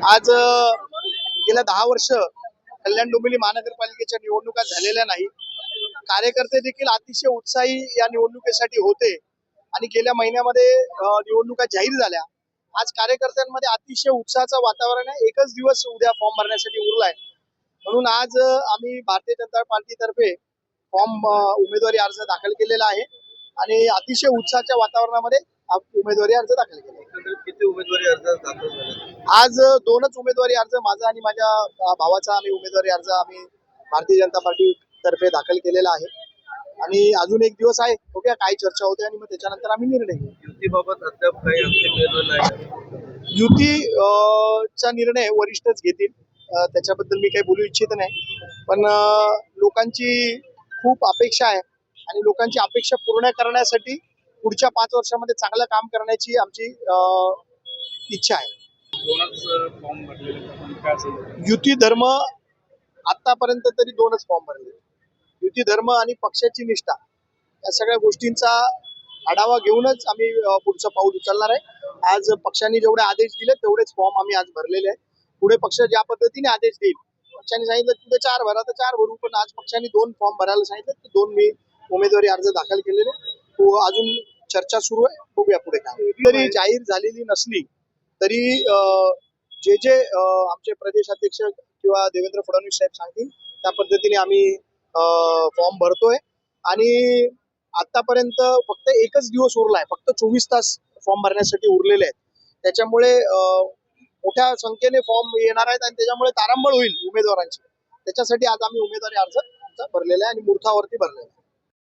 आज गेल्या 10 वर्ष कल्याण डोंबिवली महानगरपालिकेच्या निवडणुका झालेल्या नाही. कार्यकर्ते देखील अतिशय उत्साही या निवडणुकीसाठी होते आणि गेल्या महिन्यामध्ये निवडणुका जाहीर झाल्या. आज कार्यकर्त्यांमध्ये अतिशय उत्साहाचं वातावरण आहे. एकच दिवस उद्या फॉर्म भरण्यासाठी उरलाय, म्हणून आज आम्ही भारतीय जनता पार्टीतर्फे फॉर्म उमेदवारी अर्ज दाखल केलेला आहे आणि अतिशय उत्साहाच्या वातावरणामध्ये उमेदवारी अर्ज दाखल केला. किती उमेदवारी अर्ज दाखल झाले? आज 2च उमेदवारी अर्ज, माझा आणि माझ्या भावाचा उमेदवारी अर्ज आम्ही भारतीय जनता पार्टी तर्फे दाखल केलेला आहे आणि अजून एक दिवस आहे. बघूया काय चर्चा होते आणि मग त्याच्यानंतर आम्ही निर्णय घेऊ. युतीबाबत अद्याप काही अंतिम निर्णय नाही. युती चा निर्णय वरिष्ठच घेतील, त्याच्याबद्दल मी काही बोलू इच्छित नाही. पण लोकांची खूप अपेक्षा आहे आणि लोकांची अपेक्षा पूर्ण करण्यासाठी पुढच्या 5 वर्षामध्ये चांगलं काम करण्याची आमची इच्छा आहे. युती धर्म आतापर्यंत तरी 2च फॉर्म भरले. युती धर्म आणि पक्षाची निष्ठा या सगळ्या गोष्टींचा आढावा घेऊनच आम्ही पुढचं पाऊल उचलणार आहे. आज पक्षांनी जेवढे आदेश दिले तेवढेच फॉर्म आम्ही आज भरलेले आहेत. पुढे पक्ष ज्या पद्धतीने आदेश देईल, पक्षांनी सांगितलं पुढे 4 भरा तर 4 भरू, पण आज पक्षांनी 2 फॉर्म भरायला सांगितलं तर 2 मी उमेदवारी अर्ज दाखल केलेले. अजून चर्चा सुरू आहे, बघूया पुढे काय. जरी जाहीर झालेली नसली तरी जे आमचे प्रदेशाध्यक्ष किंवा देवेंद्र फडणवीस साहेब सांगतील त्या पद्धतीने आम्ही फॉर्म भरतोय आणि आतापर्यंत फक्त एकच दिवस उरलाय, फक्त 24 तास फॉर्म भरण्यासाठी उरलेले आहेत. त्याच्यामुळे मोठ्या संख्येने फॉर्म येणार आहेत आणि त्याच्यामुळे तारांबळ होईल उमेदवारांची. त्याच्यासाठी आज आम्ही उमेदवारी अर्ज भरलेला आहे आणि मुहूर्तावरती भरलेला आहे.